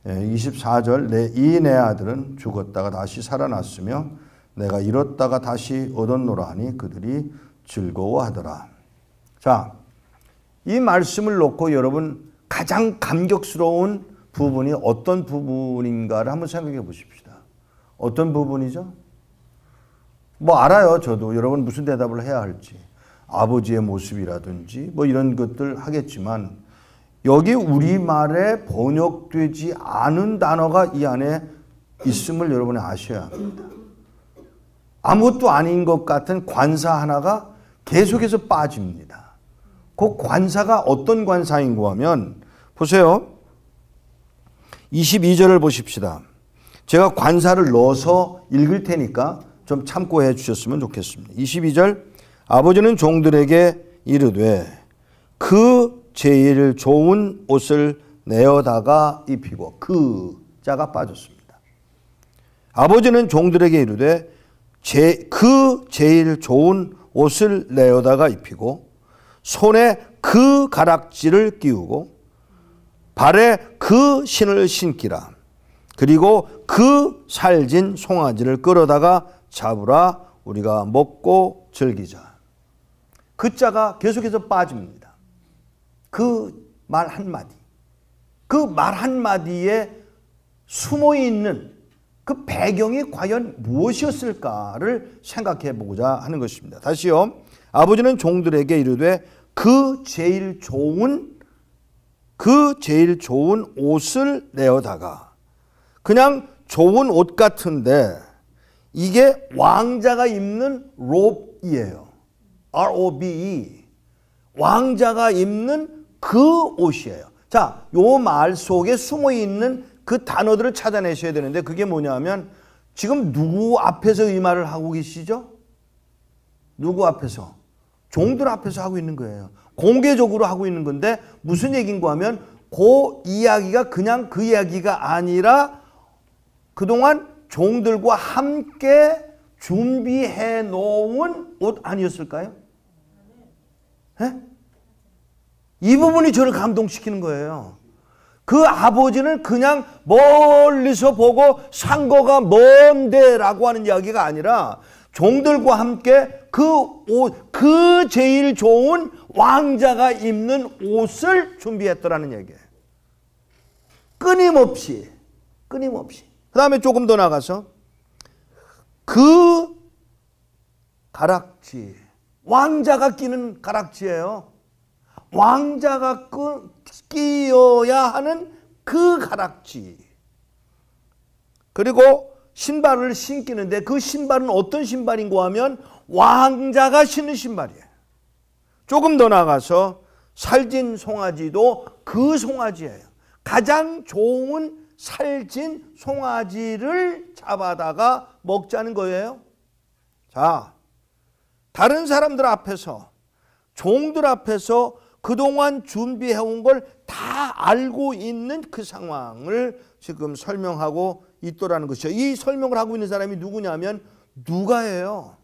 24절 내 아들은 죽었다가 다시 살아났으며 내가 잃었다가 다시 얻었노라 하니 그들이 즐거워하더라. 자, 이 말씀을 놓고 여러분 가장 감격스러운 부분이 어떤 부분인가를 한번 생각해 보십시다. 어떤 부분이죠? 뭐 알아요. 저도 여러분 무슨 대답을 해야 할지. 아버지의 모습이라든지 뭐 이런 것들 하겠지만 여기 우리말에 번역되지 않은 단어가 이 안에 있음을 여러분이 아셔야 합니다. 아무것도 아닌 것 같은 관사 하나가 계속해서 빠집니다. 그 관사가 어떤 관사인고 하면 보세요. 22절을 보십시다. 제가 관사를 넣어서 읽을 테니까 좀 참고해 주셨으면 좋겠습니다. 22절 아버지는 종들에게 이르되 그 제일 좋은 옷을 내어다가 입히고 그 자가 빠졌습니다. 아버지는 종들에게 이르되 그 제일 좋은 옷을 내어다가 입히고 손에 그 가락지를 끼우고 발에 그 신을 신기라. 그리고 그 살진 송아지를 끌어다가 잡으라. 우리가 먹고 즐기자. 그 자가 계속해서 빠집니다. 그 말 한마디. 그 말 한마디에 숨어있는 그 배경이 과연 무엇이었을까를 생각해 보고자 하는 것입니다. 다시요. 아버지는 종들에게 이르되 그 제일 좋은 옷을 내어다가 그냥 좋은 옷 같은데 이게 왕자가 입는 롭이에요. R-O-B-E. 왕자가 입는 그 옷이에요. 자, 요 말 속에 숨어있는 그 단어들을 찾아내셔야 되는데 그게 뭐냐면 지금 누구 앞에서 이 말을 하고 계시죠? 누구 앞에서? 종들 앞에서 하고 있는 거예요. 공개적으로 하고 있는 건데 무슨 얘기인가 하면 그 이야기가 그냥 그 이야기가 아니라 그동안 종들과 함께 준비해 놓은 옷 아니었을까요? 네? 이 부분이 저를 감동시키는 거예요. 그 아버지는 그냥 멀리서 보고 산 거가 뭔데 라고 하는 이야기가 아니라 종들과 함께 그 제일 좋은 왕자가 입는 옷을 준비했더라는 얘기예요. 끊임없이. 그 다음에 조금 더 나가서 그 가락지, 왕자가 끼는 가락지예요. 왕자가 끼어야 하는 그 가락지. 그리고 신발을 신기는데 그 신발은 어떤 신발인고 하면 왕자가 신는 신발이에요. 조금 더 나가서 살진 송아지도 그 송아지예요. 가장 좋은 살진 송아지를 잡아다가 먹자는 거예요. 자, 다른 사람들 앞에서 종들 앞에서 그동안 준비해온 걸 다 알고 있는 그 상황을 지금 설명하고 있더라는 것이죠. 이 설명을 하고 있는 사람이 누구냐면 누가예요.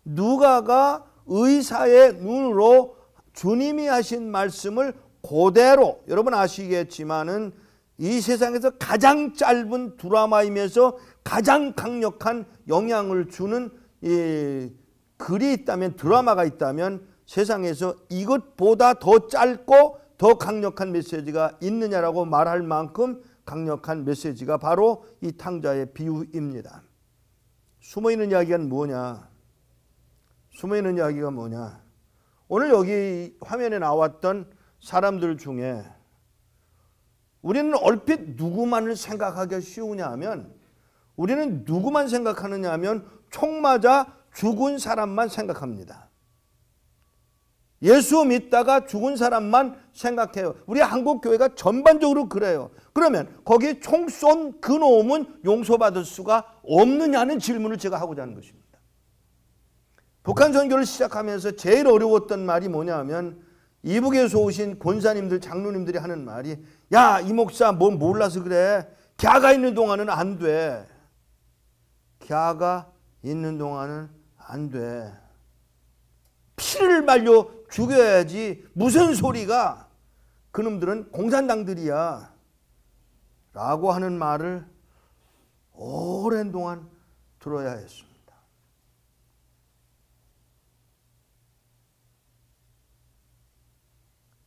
누가가 의사의 눈으로 주님이 하신 말씀을 그대로 여러분 아시겠지만은 이 세상에서 가장 짧은 드라마이면서 가장 강력한 영향을 주는 글이 있다면 드라마가 있다면 세상에서 이것보다 더 짧고 더 강력한 메시지가 있느냐라고 말할 만큼 강력한 메시지가 바로 이 탕자의 비유입니다. 숨어있는 이야기가 뭐냐? 숨어있는 이야기가 뭐냐? 오늘 여기 화면에 나왔던 사람들 중에 우리는 얼핏 누구만을 생각하기가 쉬우냐 하면 우리는 누구만 생각하느냐 하면 총 맞아 죽은 사람만 생각합니다. 예수 믿다가 죽은 사람만 생각해요. 우리 한국교회가 전반적으로 그래요. 그러면 거기에 총 쏜 그 놈은 용서받을 수가 없느냐는 질문을 제가 하고자 하는 것입니다. 북한 선교를 시작하면서 제일 어려웠던 말이 뭐냐 하면 이북에서 오신 권사님들, 장로님들이 하는 말이 야, 이 목사 뭐 몰라서 그래. 갸가 있는 동안은 안 돼. 갸가 있는 동안은 안 돼. 피를 말려 죽여야지. 무슨 소리가. 그놈들은 공산당들이야. 라고 하는 말을 오랜 동안 들어야 했습니다.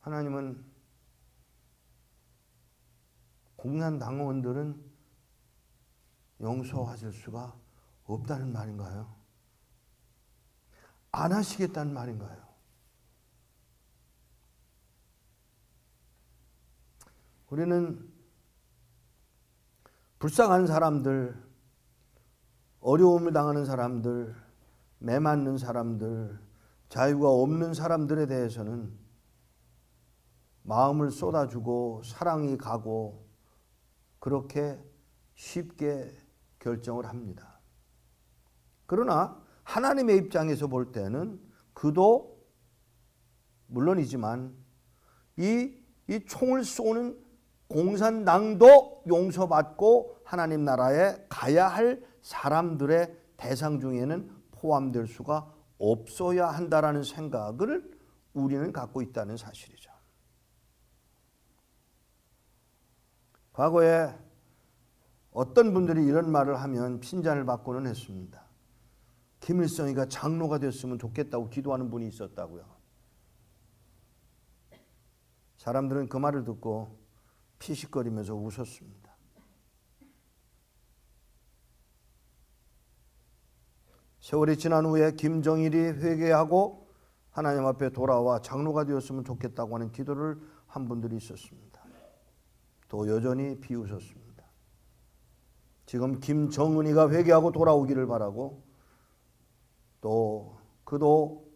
하나님은 공산당원들은 용서하실 수가 없다는 말인가요? 안 하시겠다는 말인가요? 우리는 불쌍한 사람들, 어려움을 당하는 사람들, 매 맞는 사람들, 자유가 없는 사람들에 대해서는 마음을 쏟아주고 사랑이 가고 그렇게 쉽게 결정을 합니다. 그러나 하나님의 입장에서 볼 때는 그도 물론이지만 이 총을 쏘는 공산당도 용서받고 하나님 나라에 가야 할 사람들의 대상 중에는 포함될 수가 없어야 한다라는 생각을 우리는 갖고 있다는 사실이죠. 과거에 어떤 분들이 이런 말을 하면 핀잔을 받고는 했습니다. 김일성이가 장로가 됐으면 좋겠다고 기도하는 분이 있었다고요. 사람들은 그 말을 듣고 피식거리면서 웃었습니다. 세월이 지난 후에 김정일이 회개하고 하나님 앞에 돌아와 장로가 되었으면 좋겠다고 하는 기도를 한 분들이 있었습니다. 또 여전히 비웃었습니다. 지금 김정은이가 회개하고 돌아오기를 바라고 또 그도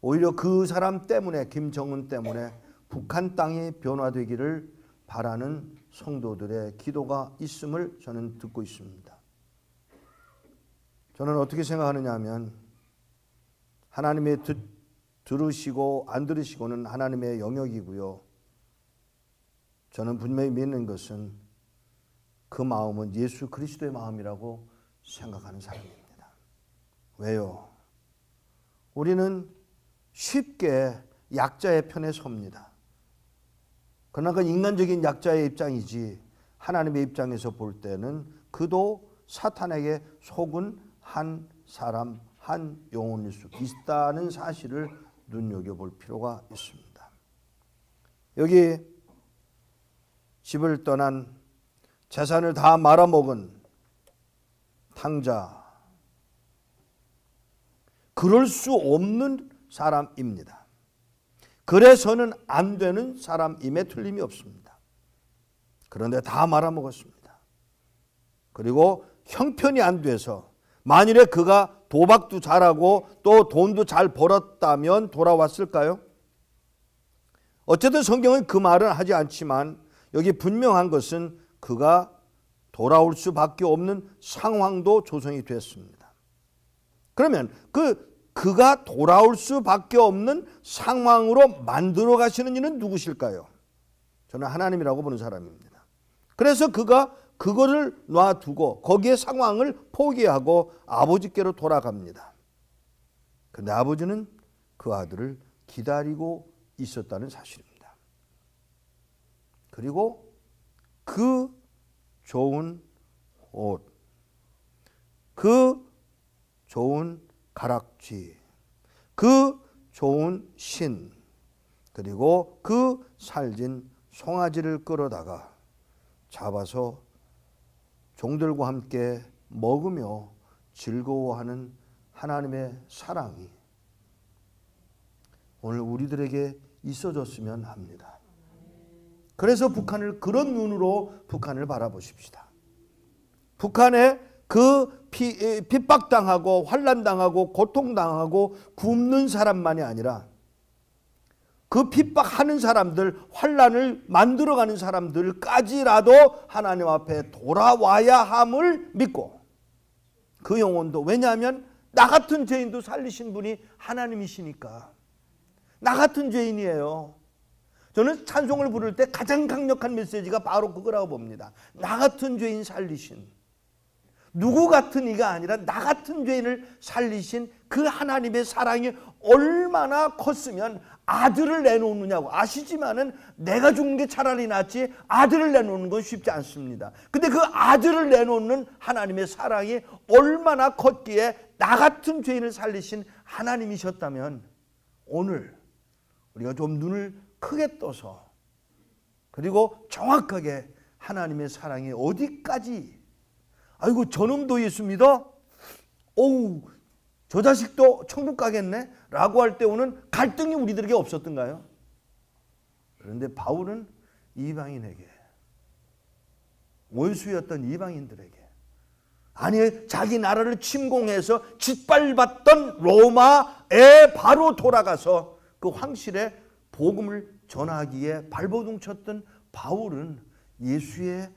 오히려 그 사람 때문에 김정은 때문에 북한 땅이 변화되기를 바라는 성도들의 기도가 있음을 저는 듣고 있습니다. 저는 어떻게 생각하느냐 하면 하나님의 들으시고 안 들으시고는 하나님의 영역이고요. 저는 분명히 믿는 것은 그 마음은 예수 그리스도의 마음이라고 생각하는 사람입니다. 왜요? 우리는 쉽게 약자의 편에 섭니다. 그러나 그 인간적인 약자의 입장이지 하나님의 입장에서 볼 때는 그도 사탄에게 속은 한 사람, 한 영혼일 수 있다는 사실을 눈여겨볼 필요가 있습니다. 여기 집을 떠난 재산을 다 말아먹은 탕자, 그럴 수 없는 사람입니다. 그래서는 안 되는 사람임에 틀림이 없습니다. 그런데 다 말아먹었습니다. 그리고 형편이 안 돼서 만일에 그가 도박도 잘하고 또 돈도 잘 벌었다면 돌아왔을까요? 어쨌든 성경은 그 말은 하지 않지만 여기 분명한 것은 그가 돌아올 수밖에 없는 상황도 조성이 됐습니다. 그러면 그가 돌아올 수밖에 없는 상황으로 만들어 가시는 이는 누구실까요? 저는 하나님이라고 보는 사람입니다. 그래서 그가 그거를 놔두고 거기에 상황을 포기하고 아버지께로 돌아갑니다. 그런데 아버지는 그 아들을 기다리고 있었다는 사실입니다. 그리고 그 좋은 옷, 그 좋은 가락지, 그 좋은 신, 그리고 그 살진 송아지를 끌어다가 잡아서 종들과 함께 먹으며 즐거워하는 하나님의 사랑이 오늘 우리들에게 있어졌으면 합니다. 그래서 북한을 그런 눈으로 북한을 바라보십시다. 북한에 그 핍박당하고 환난당하고 고통당하고 굶는 사람만이 아니라 그 핍박하는 사람들, 환난을 만들어가는 사람들까지라도 하나님 앞에 돌아와야 함을 믿고 그 영혼도, 왜냐하면 나 같은 죄인도 살리신 분이 하나님이시니까. 나 같은 죄인이에요. 저는 찬송을 부를 때 가장 강력한 메시지가 바로 그거라고 봅니다. 나 같은 죄인 살리신, 누구 같은 이가 아니라 나 같은 죄인을 살리신 그 하나님의 사랑이 얼마나 컸으면 아들을 내놓느냐고 아시지만은 내가 죽는 게 차라리 낫지 아들을 내놓는 건 쉽지 않습니다. 근데 그 아들을 내놓는 하나님의 사랑이 얼마나 컸기에 나 같은 죄인을 살리신 하나님이셨다면 오늘 우리가 좀 눈을 크게 떠서 그리고 정확하게 하나님의 사랑이 어디까지, 아이고 저놈도 예수 믿어? 오우 저 자식도 천국 가겠네? 라고 할 때 오는 갈등이 우리들에게 없었던가요? 그런데 바울은 이방인에게, 원수였던 이방인들에게, 아니 자기 나라를 침공해서 짓밟았던 로마에 바로 돌아가서 그 황실에 복음을 전하기에 발버둥 쳤던 바울은 예수의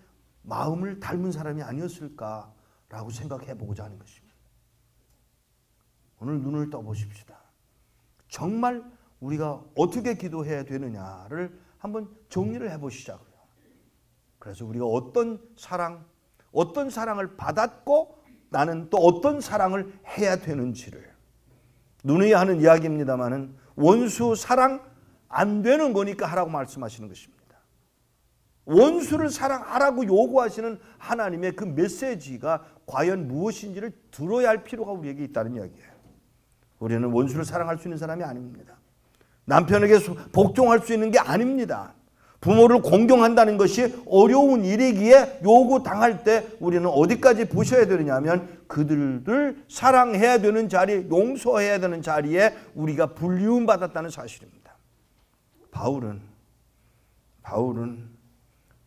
마음을 닮은 사람이 아니었을까라고 생각해 보고자 하는 것입니다. 오늘 눈을 떠보십시다. 정말 우리가 어떻게 기도해야 되느냐를 한번 정리를 해보시자고요. 그래서 우리가 어떤 사랑을 받았고 나는 또 어떤 사랑을 해야 되는지를 누누이 하는 이야기입니다마는 원수 사랑 안 되는 거니까 하라고 말씀하시는 것입니다. 원수를 사랑하라고 요구하시는 하나님의 그 메시지가 과연 무엇인지를 들어야 할 필요가 우리에게 있다는 이야기예요. 우리는 원수를 사랑할 수 있는 사람이 아닙니다. 남편에게 복종할 수 있는 게 아닙니다. 부모를 공경한다는 것이 어려운 일이기에 요구당할 때 우리는 어디까지 보셔야 되느냐면 그들을 사랑해야 되는 자리, 용서해야 되는 자리에 우리가 불리움 받았다는 사실입니다. 바울은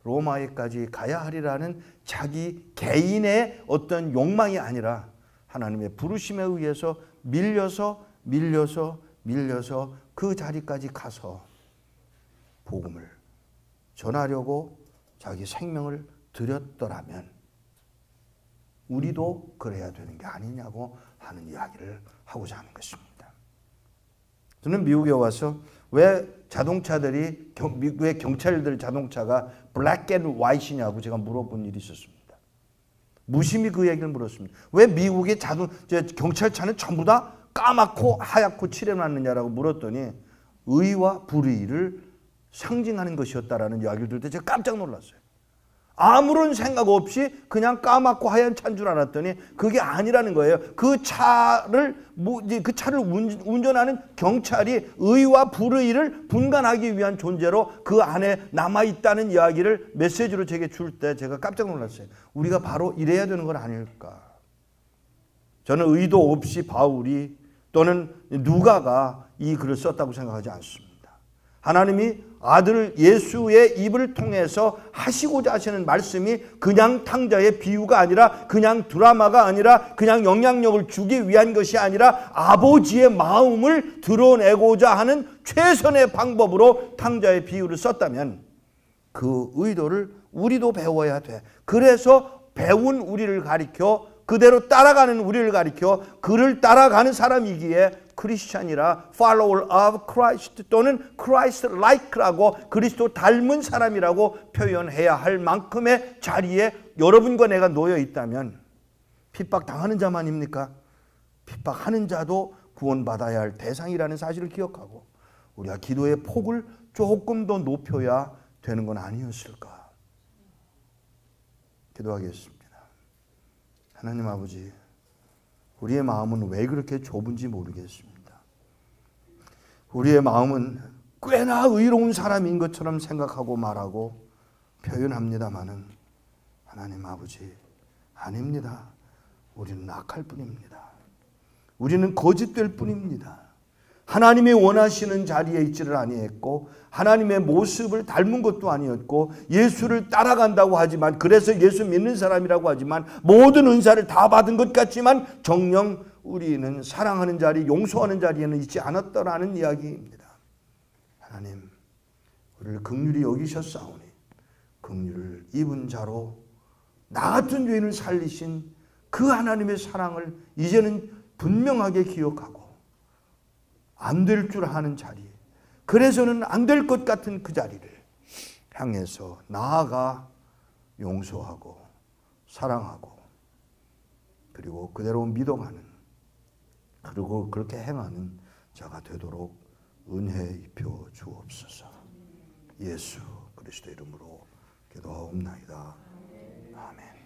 로마에까지 가야 하리라는 자기 개인의 어떤 욕망이 아니라 하나님의 부르심에 의해서 밀려서 그 자리까지 가서 복음을 전하려고 자기 생명을 드렸더라면 우리도 그래야 되는 게 아니냐고 하는 이야기를 하고자 하는 것입니다. 저는 미국에 와서 왜 자동차들이 미국의 경찰들 자동차가 블랙 앤 화이트냐고 제가 물어본 일이 있었습니다. 무심히 그 얘기를 물었습니다. 왜 미국의 경찰차는 전부 다 까맣고 하얗고 칠해놨느냐라고 물었더니 의와 불의를 상징하는 것이었다라는 이야기를 들을 때 제가 깜짝 놀랐어요. 아무런 생각 없이 그냥 까맣고 하얀 차인 줄 알았더니 그게 아니라는 거예요. 그 차를 운전하는 경찰이 의와 불의를 분간하기 위한 존재로 그 안에 남아있다는 이야기를 메시지로 제게 줄 때 제가 깜짝 놀랐어요. 우리가 바로 이래야 되는 건 아닐까. 저는 의도 없이 바울이 또는 누가가 이 글을 썼다고 생각하지 않습니다. 하나님이 아들 예수의 입을 통해서 하시고자 하시는 말씀이 그냥 탕자의 비유가 아니라 그냥 드라마가 아니라 그냥 영향력을 주기 위한 것이 아니라 아버지의 마음을 드러내고자 하는 최선의 방법으로 탕자의 비유를 썼다면 그 의도를 우리도 배워야 돼. 그래서 배운 우리를 가리켜 그대로 따라가는 우리를 가리켜 그를 따라가는 사람이기에 크리스찬이라 follower of Christ 또는 Christ-like라고 그리스도 닮은 사람이라고 표현해야 할 만큼의 자리에 여러분과 내가 놓여 있다면 핍박당하는 자만입니까? 핍박하는 자도 구원받아야 할 대상이라는 사실을 기억하고 우리가 기도의 폭을 조금 더 높여야 되는 건 아니었을까? 기도하겠습니다. 하나님 아버지, 우리의 마음은 왜 그렇게 좁은지 모르겠습니다. 우리의 마음은 꽤나 의로운 사람인 것처럼 생각하고 말하고 표현합니다마는 하나님 아버지, 아닙니다. 우리는 악할 뿐입니다. 우리는 거짓될 뿐입니다. 하나님이 원하시는 자리에 있지를 아니했고 하나님의 모습을 닮은 것도 아니었고 예수를 따라간다고 하지만 그래서 예수 믿는 사람이라고 하지만 모든 은사를 다 받은 것 같지만 정녕 우리는 사랑하는 자리, 용서하는 자리에는 있지 않았더라는 이야기입니다. 하나님, 우리를 긍휼히 여기셨사오니 긍휼을 입은 자로 나 같은 죄인을 살리신 그 하나님의 사랑을 이제는 분명하게 기억하고 안 될 줄 아는 자리, 그래서는 안 될 것 같은 그 자리를 향해서 나아가 용서하고 사랑하고 그리고 그대로 믿어가는, 그리고 그렇게 행하는 자가 되도록 은혜 입혀 주옵소서. 예수 그리스도 이름으로 기도하옵나이다. 아멘.